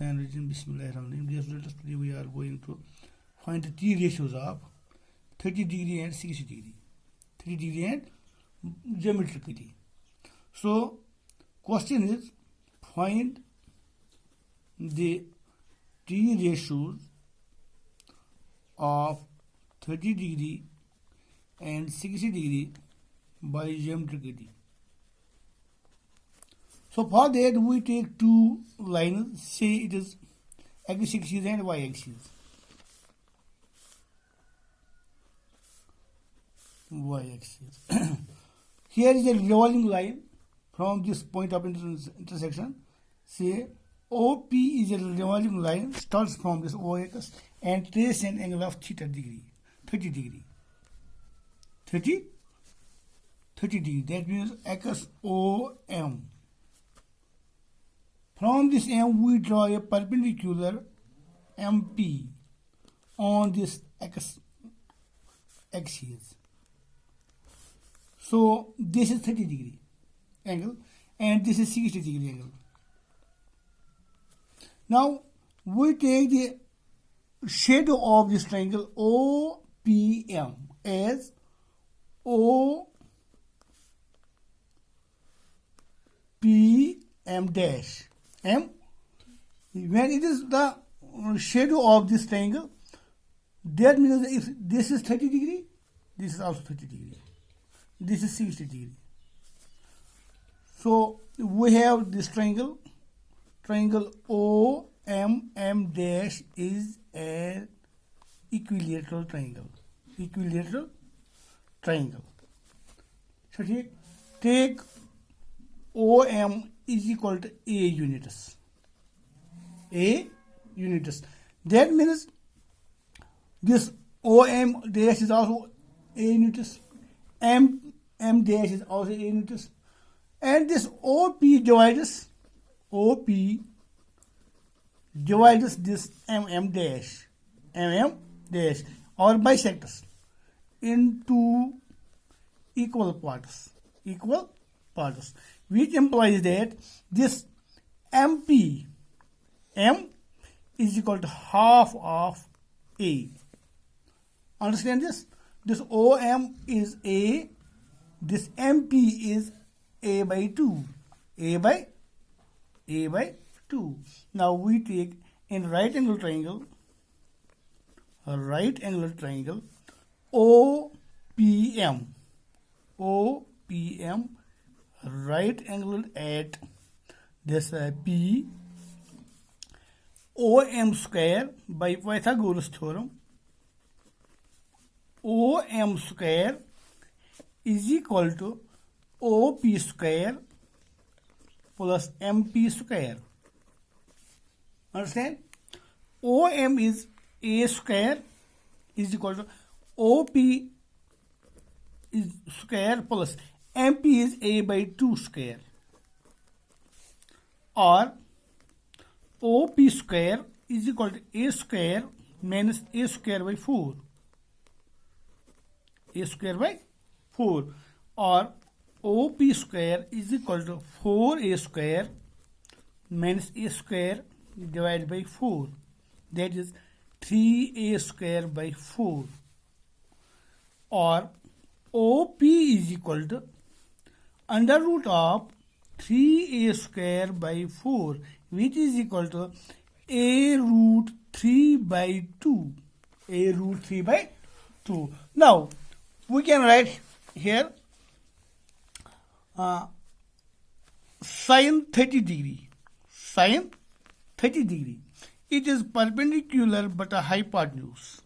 Dear students, today we are going to find the T ratios of 30 degree and 60 degree. 30 degree and geometrically. So, question is find the T ratios of 30 degree and 60 degree by geometrically. So for that we take two lines, say it is x-axis and y-axis. Y-axis. Here is a revolving line from this point of intersection. Say OP is a revolving line, starts from this OX and trace an angle of theta degree, 30 degree. 30 degree, that means XOM. From this M, we draw a perpendicular MP on this x-axis. So this is 30 degree angle and this is 60 degree angle. Now we take the shadow of this triangle OPM as OPM dash. M. When it is the shadow of this triangle, that means if this is 30 degree, this is also 30 degree. This is 60 degree. So we have this triangle OMM dash is an equilateral triangle. So take OM is equal to A units. That means this OM dash is also A units. M dash is also A units. And this OP divides this MM dash or bisectors into equal parts, which implies that this M is equal to half of A. Understand this? This OM is A, this MP is A by 2. A by 2. Now we take in right angle triangle OPM right angle at this P OM square by Pythagoras theorem. OM square is equal to OP square plus MP square. Understand? OM is A square is equal to OP is square plus MP is A by 2 square, or OP square is equal to A square minus A square by 4. Or OP square is equal to 4A square minus A square divided by 4. That is 3A square by 4. Or OP is equal to under root of 3A square by 4, which is equal to A root 3 by 2. Now, we can write here sin 30 degree. It is perpendicular but a hypotenuse.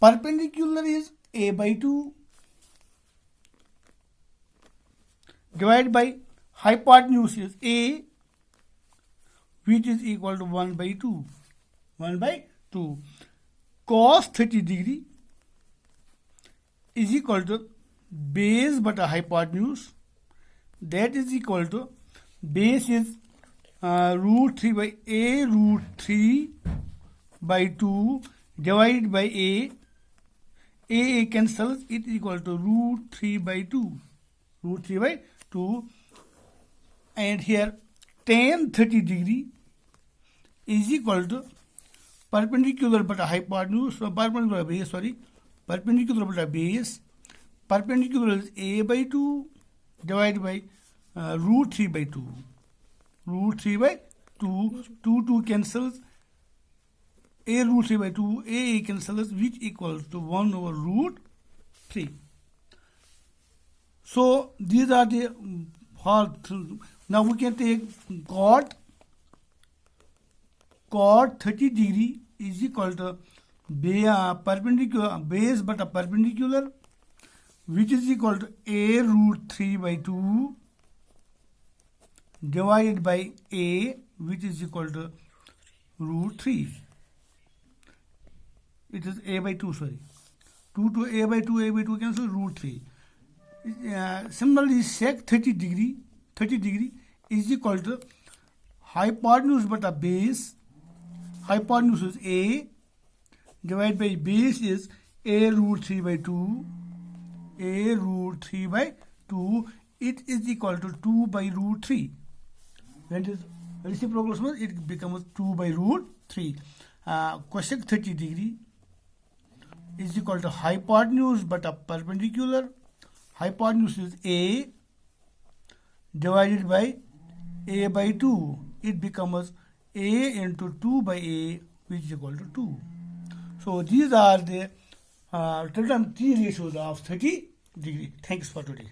Perpendicular is A by 2 divided by hypotenuse is A, which is equal to 1 by 2. Cos 30 degree is equal to base but a hypotenuse, that is equal to base is root 3 by A root 3 by 2 divided by A cancels, it is equal to root 3 by 2. And here tan 30 degree is equal to perpendicular but hypotenuse, perpendicular base, perpendicular but base. Perpendicular is a by 2 divided by root 3 by 2. Root 3 by 2, 2 cancels. A root 3 by 2, a cancels, which equals to 1 over root 3. So these are the now we can take cot 30 degree is equal to perpendicular base but a perpendicular, which is equal to a root 3 by 2 divided by a, which is equal to root 3. It is a by 2, 2 to a by 2 cancel, root 3. Similarly, sec 30 degree is equal to hypotenuse but a base. Hypotenuse is a divided by base is a root 3 by 2. A root 3 by 2. It is equal to 2 by root 3. When it is reciprocal, it becomes 2 by root 3. Cosec 30 degree is equal to hypotenuse but a perpendicular. Hypotenuse is a divided by a by 2. It becomes a into 2 by a, which is equal to 2. So these are the three ratios of 30 degree. Thanks for today.